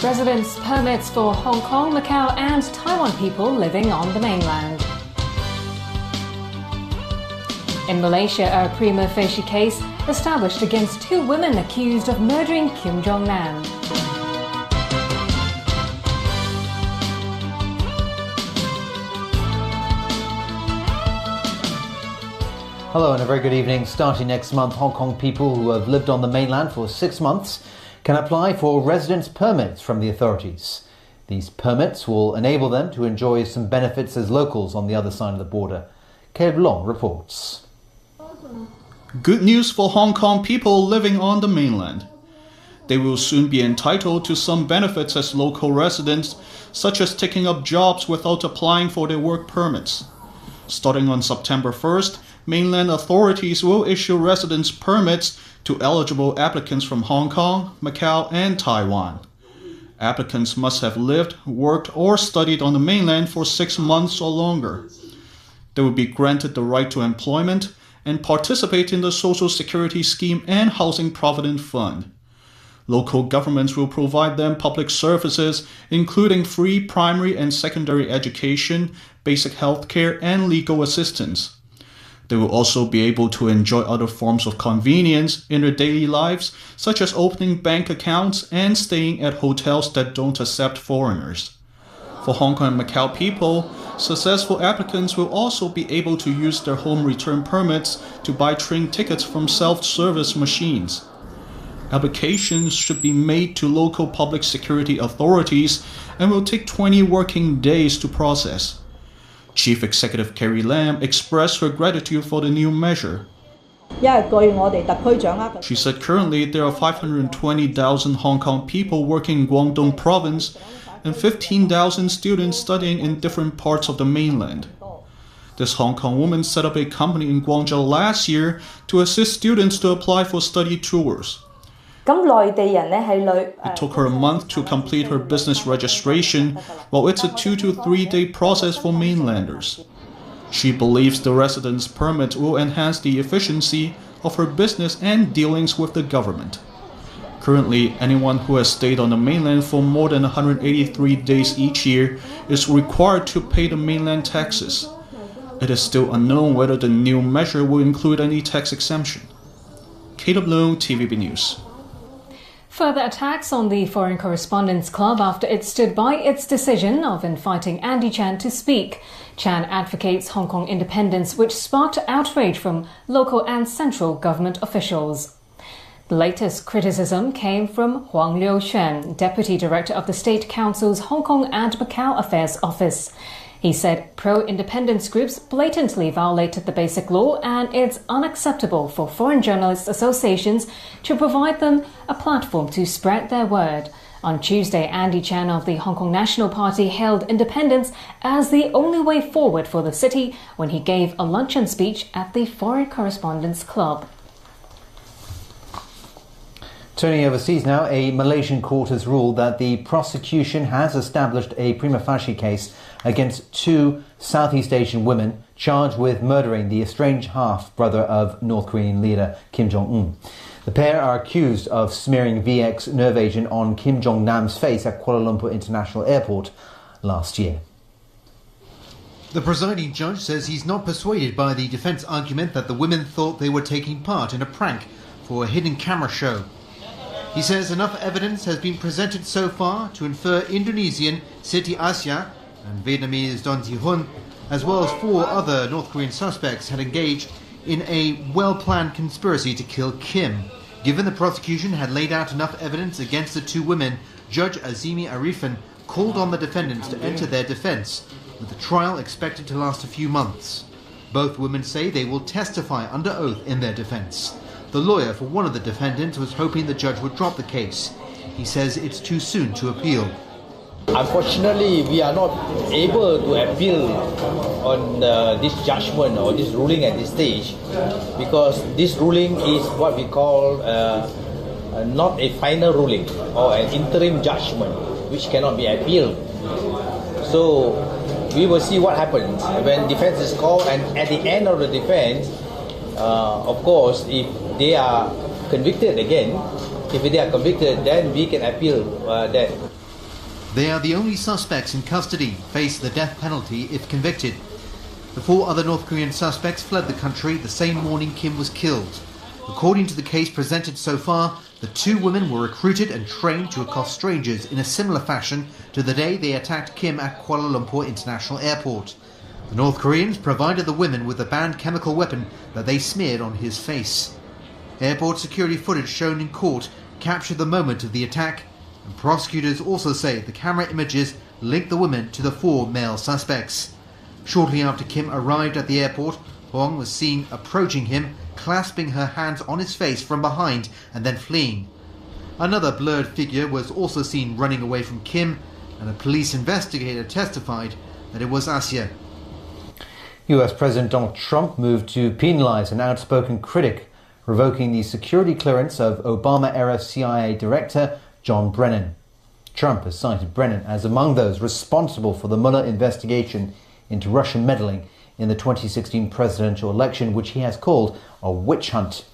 residence permits for Hong Kong, Macau and Taiwan people living on the mainland. In Malaysia, a prima facie case established against two women accused of murdering Kim Jong-nam. Hello and a very good evening. Starting next month, Hong Kong people who have lived on the mainland for 6 months can apply for residence permits from the authorities. These permits will enable them to enjoy some benefits as locals on the other side of the border. Caleb Long reports. Good news for Hong Kong people living on the mainland. They will soon be entitled to some benefits as local residents, such as taking up jobs without applying for their work permits. Starting on September 1st, mainland authorities will issue residence permits to eligible applicants from Hong Kong, Macau and Taiwan. Applicants must have lived, worked or studied on the mainland for 6 months or longer. They will be granted the right to employment and participate in the Social Security Scheme and Housing Provident Fund. Local governments will provide them public services, including free primary and secondary education, basic health care, and legal assistance. They will also be able to enjoy other forms of convenience in their daily lives, such as opening bank accounts and staying at hotels that don't accept foreigners. For Hong Kong and Macau people, successful applicants will also be able to use their home return permits to buy train tickets from self-service machines. Applications should be made to local public security authorities and will take 20 working days to process. Chief Executive Carrie Lam expressed her gratitude for the new measure. She said currently there are 520,000 Hong Kong people working in Guangdong province and 15,000 students studying in different parts of the mainland. This Hong Kong woman set up a company in Guangzhou last year to assist students to apply for study tours. It took her a month to complete her business registration, while it's a 2 to 3 day process for mainlanders. She believes the residence permit will enhance the efficiency of her business and dealings with the government. Currently, anyone who has stayed on the mainland for more than 183 days each year is required to pay the mainland taxes. It is still unknown whether the new measure will include any tax exemption. Caleb Leung, TVB News. Further attacks on the Foreign Correspondents Club after it stood by its decision of inviting Andy Chan to speak. Chan advocates Hong Kong independence, which sparked outrage from local and central government officials. The latest criticism came from Huang Liuxuan, Deputy Director of the State Council's Hong Kong and Macau Affairs Office. He said pro-independence groups blatantly violated the Basic Law and it's unacceptable for foreign journalists' associations to provide them a platform to spread their word. On Tuesday, Andy Chan of the Hong Kong National Party hailed independence as the only way forward for the city when he gave a luncheon speech at the Foreign Correspondents Club. Turning overseas now, a Malaysian court has ruled that the prosecution has established a prima facie case against two Southeast Asian women charged with murdering the estranged half-brother of North Korean leader Kim Jong-un. The pair are accused of smearing VX nerve agent on Kim Jong-nam's face at Kuala Lumpur International Airport last year. The presiding judge says he's not persuaded by the defence argument that the women thought they were taking part in a prank for a hidden camera show. He says enough evidence has been presented so far to infer Indonesian Siti Asya and Vietnamese Don Thi Hun, as well as 4 other North Korean suspects, had engaged in a well-planned conspiracy to kill Kim. Given the prosecution had laid out enough evidence against the two women, Judge Azimi Arifin called on the defendants to enter their defence, with the trial expected to last a few months. Both women say they will testify under oath in their defence. The lawyer for one of the defendants was hoping the judge would drop the case. He says it's too soon to appeal. Unfortunately, we are not able to appeal on this judgment or this ruling at this stage, because this ruling is what we call not a final ruling or an interim judgment which cannot be appealed. So we will see what happens when defense is called, and at the end of the defense, of course, if they are convicted again, then we can appeal that. They are the only suspects in custody, face the death penalty if convicted. The 4 other North Korean suspects fled the country the same morning Kim was killed. According to the case presented so far, the 2 women were recruited and trained to accost strangers in a similar fashion to the day they attacked Kim at Kuala Lumpur International Airport. The North Koreans provided the women with a banned chemical weapon that they smeared on his face. Airport security footage shown in court captured the moment of the attack, and prosecutors also say the camera images link the women to the 4 male suspects. Shortly after Kim arrived at the airport, Hwang was seen approaching him, clasping her hands on his face from behind and then fleeing. Another blurred figure was also seen running away from Kim, and a police investigator testified that it was Asia. US President Donald Trump moved to penalize an outspoken critic, revoking the security clearance of Obama-era CIA Director John Brennan. Trump has cited Brennan as among those responsible for the Mueller investigation into Russian meddling in the 2016 presidential election, which he has called a witch hunt.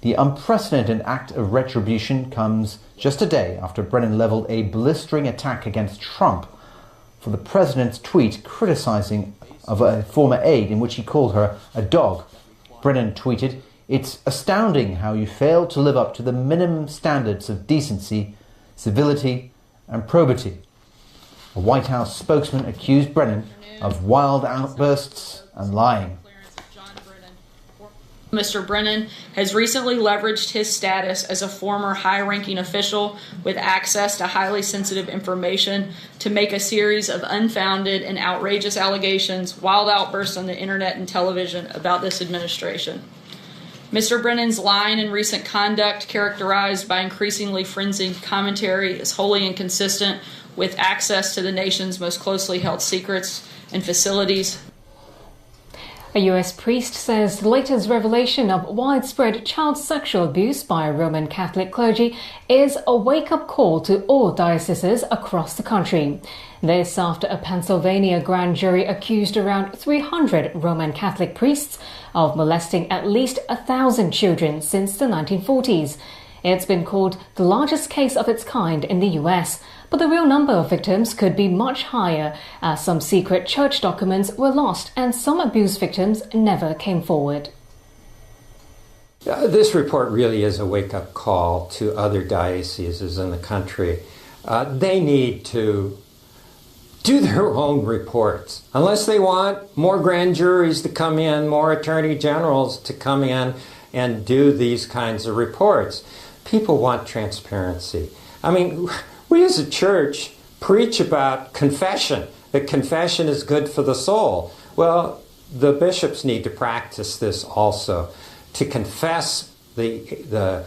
The unprecedented act of retribution comes just a day after Brennan leveled a blistering attack against Trump for the president's tweet criticizing of a former aide in which he called her a dog. Brennan tweeted, "It's astounding how you fail to live up to the minimum standards of decency, civility and probity." A White House spokesman accused Brennan of wild outbursts and lying. Mr. Brennan has recently leveraged his status as a former high-ranking official with access to highly sensitive information to make a series of unfounded and outrageous allegations, wild outbursts on the internet and television about this administration. Mr. Brennan's lying and recent conduct, characterized by increasingly frenzied commentary, is wholly inconsistent with access to the nation's most closely held secrets and facilities. A US priest says the latest revelation of widespread child sexual abuse by Roman Catholic clergy is a wake-up call to all dioceses across the country. This after a Pennsylvania grand jury accused around 300 Roman Catholic priests of molesting at least 1,000 children since the 1940s. It's been called the largest case of its kind in the US, but the real number of victims could be much higher, as some secret church documents were lost and some abuse victims never came forward. This report really is a wake-up call to other dioceses in the country. They need to do their own reports. Unless they want more grand juries to come in, more attorney generals to come in and do these kinds of reports. People want transparency. I mean, we as a church preach about confession, that confession is good for the soul. Well, the bishops need to practice this also, to confess the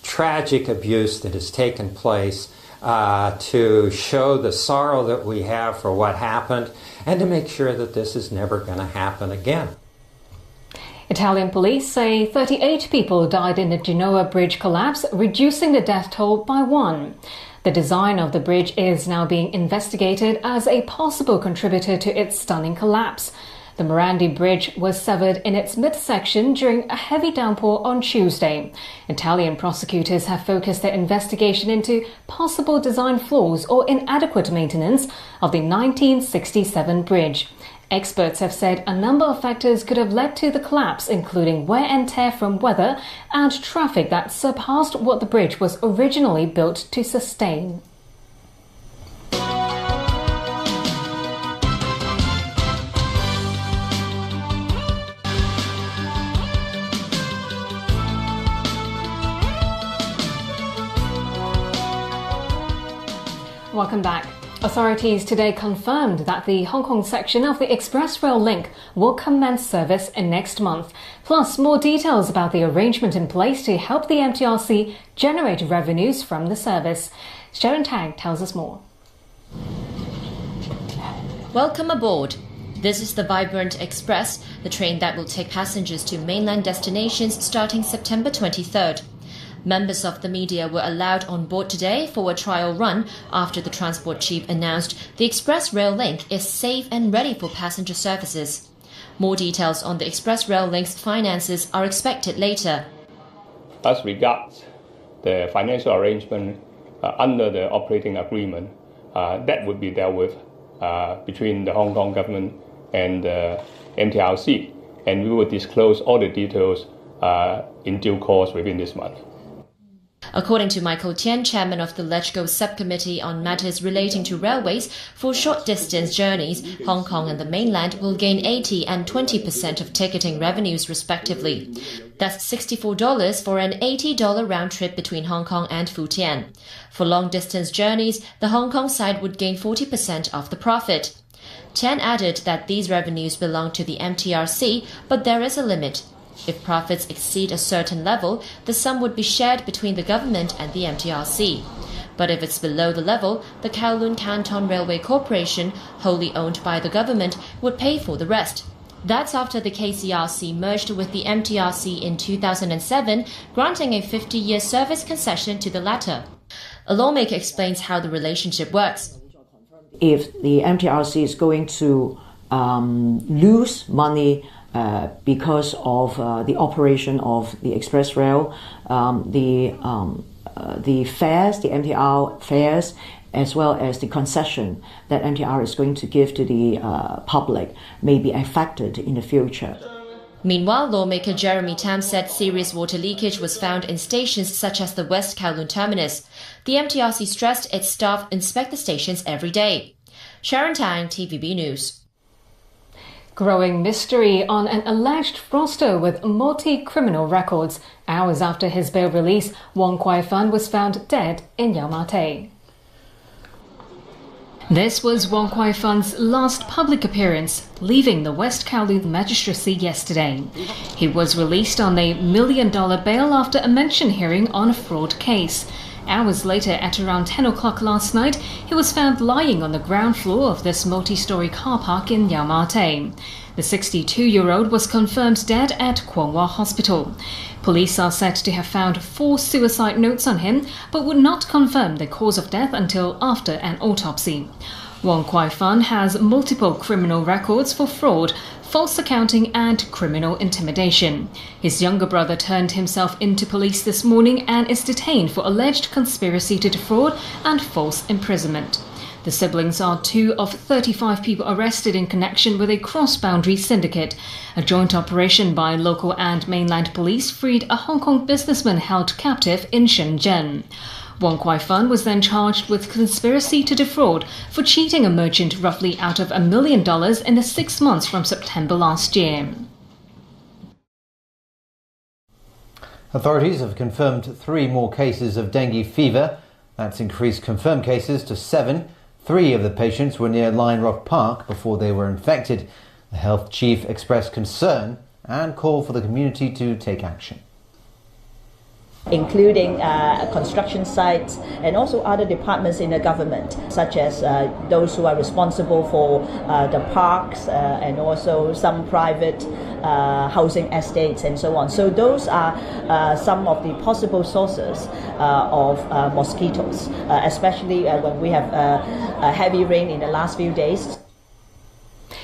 tragic abuse that has taken place, to show the sorrow that we have for what happened, and to make sure that this is never going to happen again. Italian police say 38 people died in the Genoa bridge collapse, reducing the death toll by 1. The design of the bridge is now being investigated as a possible contributor to its stunning collapse. The Morandi Bridge was severed in its midsection during a heavy downpour on Tuesday. Italian prosecutors have focused their investigation into possible design flaws or inadequate maintenance of the 1967 bridge. Experts have said a number of factors could have led to the collapse, including wear and tear from weather and traffic that surpassed what the bridge was originally built to sustain. Welcome back. Authorities today confirmed that the Hong Kong section of the Express Rail Link will commence service next month. Plus, more details about the arrangement in place to help the MTRC generate revenues from the service. Sharon Tang tells us more. Welcome aboard. This is the Vibrant Express, the train that will take passengers to mainland destinations starting September 23rd. Members of the media were allowed on board today for a trial run after the transport chief announced the Express Rail Link is safe and ready for passenger services. More details on the Express Rail Link's finances are expected later. As regards the financial arrangement under the operating agreement, that would be dealt with between the Hong Kong government and MTRC, and we will disclose all the details in due course within this month. According to Michael Tian, chairman of the LegGo subcommittee on matters relating to railways, for short-distance journeys, Hong Kong and the mainland will gain 80% and 20% of ticketing revenues respectively. That's $64 for an $80 round trip between Hong Kong and Futian. For long-distance journeys, the Hong Kong side would gain 40% of the profit. Tian added that these revenues belong to the MTRC, but there is a limit. If profits exceed a certain level, the sum would be shared between the government and the MTRC. But if it's below the level, the Kowloon Canton Railway Corporation, wholly owned by the government, would pay for the rest. That's after the KCRC merged with the MTRC in 2007, granting a 50-year service concession to the latter. A lawmaker explains how the relationship works. If the MTRC is going to lose money because of the operation of the express rail, the fares, the MTR fares, as well as the concession that MTR is going to give to the public may be affected in the future. Meanwhile, lawmaker Jeremy Tam said serious water leakage was found in stations such as the West Kowloon terminus. The MTRC stressed its staff inspect the stations every day. Sharon Tang, TVB News. Growing mystery on an alleged fraudster with multi-criminal records. Hours after his bail release, Wong Kwai Fun was found dead in Yau Ma Tei. This was Wong Kwai Fun's last public appearance, leaving the West Kowloon Magistracy yesterday. He was released on a $1 million bail after a mention hearing on a fraud case. Hours later, at around 10 o'clock last night, he was found lying on the ground floor of this multi-storey car park in Yau Ma Tei. The 62-year-old was confirmed dead at Kwong Wah Hospital. Police are said to have found 4 suicide notes on him, but would not confirm the cause of death until after an autopsy. Wong Kwai Fun has multiple criminal records for fraud, false accounting and criminal intimidation. His younger brother turned himself into police this morning and is detained for alleged conspiracy to defraud and false imprisonment. The siblings are 2 of 35 people arrested in connection with a cross-boundary syndicate. A joint operation by local and mainland police freed a Hong Kong businessman held captive in Shenzhen. Wong Kwai Fun was then charged with conspiracy to defraud for cheating a merchant roughly out of $1 million in the 6 months from September last year. Authorities have confirmed 3 more cases of dengue fever. That's increased confirmed cases to 7. 3 of the patients were near Lion Rock Park before they were infected. The health chief expressed concern and called for the community to take action, including construction sites and also other departments in the government, such as those who are responsible for the parks and also some private housing estates and so on. So those are some of the possible sources of mosquitoes, especially when we have a heavy rain in the last few days.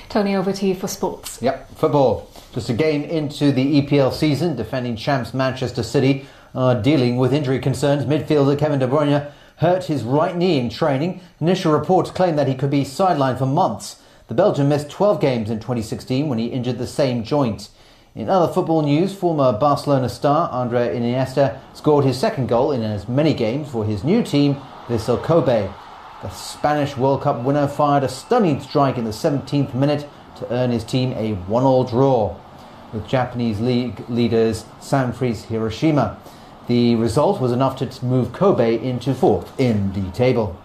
Tony, over to you for sports. Yep, football. Just a game into the EPL season, defending champs Manchester City are dealing with injury concerns. Midfielder Kevin De Bruyne hurt his right knee in training. Initial reports claim that he could be sidelined for months. The Belgian missed 12 games in 2016 when he injured the same joint. In other football news, former Barcelona star Andre Iniesta scored his 2nd goal in as many games for his new team, Vissel Kobe. The Spanish World Cup winner fired a stunning strike in the 17th minute to earn his team a 1-1 draw with Japanese league leaders Sanfrecce Hiroshima. The result was enough to move Kobe into 4th in the table.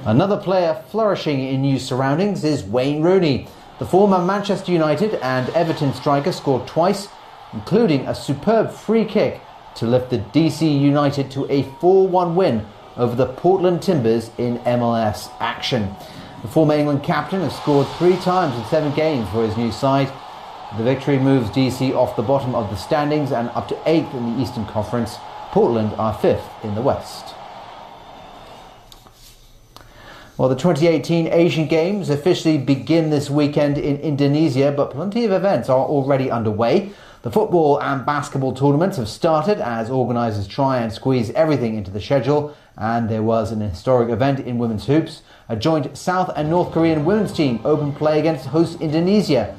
Another player flourishing in new surroundings is Wayne Rooney. The former Manchester United and Everton striker scored twice, including a superb free kick to lift the DC United to a 4-1 win over the Portland Timbers in MLS action. The former England captain has scored 3 times in 7 games for his new side. The victory moves DC off the bottom of the standings and up to 8th in the Eastern Conference. Portland are 5th in the West. Well, the 2018 Asian Games officially begin this weekend in Indonesia, but plenty of events are already underway. The football and basketball tournaments have started as organisers try and squeeze everything into the schedule, and there was an historic event in women's hoops. A joint South and North Korean women's team opened play against host Indonesia.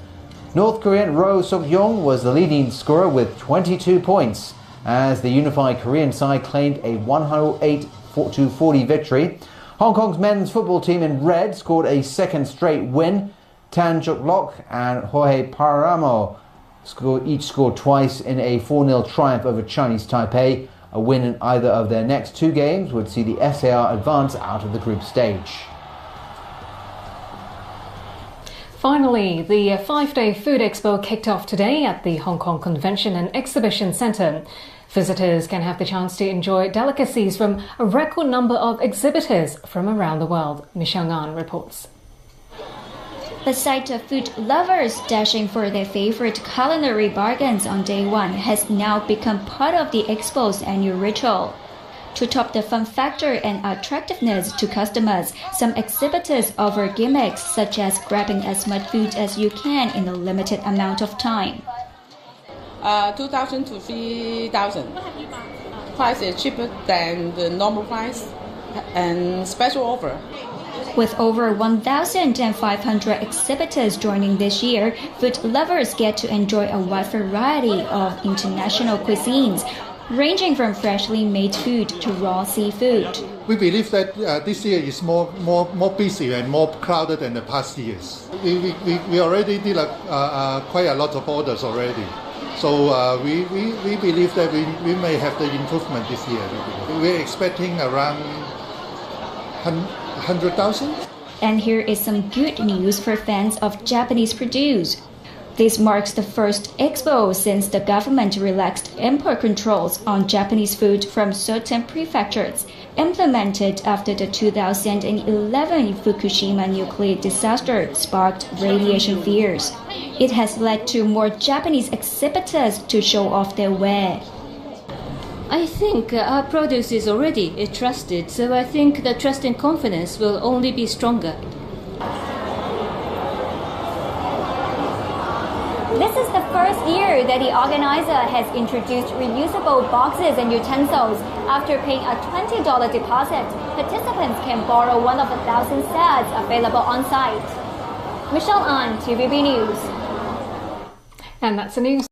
North Korean Roh Sok-yong was the leading scorer with 22 points as the unified Korean side claimed a 108-40 victory. Hong Kong's men's football team in red scored a second straight win. Tan Chuk-lok and Jorge Paramo each scored twice in a 4-0 triumph over Chinese Taipei. A win in either of their next two games would see the SAR advance out of the group stage. Finally, the 5-day food expo kicked off today at the Hong Kong Convention and Exhibition Centre. Visitors can have the chance to enjoy delicacies from a record number of exhibitors from around the world. Michelle Ngan reports. The sight of food lovers dashing for their favorite culinary bargains on day one has now become part of the expo's annual ritual. To top the fun factor and attractiveness to customers, some exhibitors offer gimmicks such as grabbing as much food as you can in a limited amount of time. 2,000 to 3,000. Price is cheaper than the normal price and special offer. With over 1,500 exhibitors joining this year, food lovers get to enjoy a wide variety of international cuisines, ranging from freshly made food to raw seafood. We believe that this year is more busy and more crowded than the past years. We already did quite a lot of orders already. So we believe that we may have the improvement this year. We're expecting around 100,000. And here is some good news for fans of Japanese produce. This marks the first expo since the government relaxed import controls on Japanese food from certain prefectures, implemented after the 2011 Fukushima nuclear disaster sparked radiation fears. It has led to more Japanese exhibitors to show off their ware. I think our produce is already trusted, so I think the trust and confidence will only be stronger. This is the first year that the organizer has introduced reusable boxes and utensils. After paying a $20 deposit, participants can borrow one of the 1,000 sets available on site. Michelle An, TVB News. And that's the news.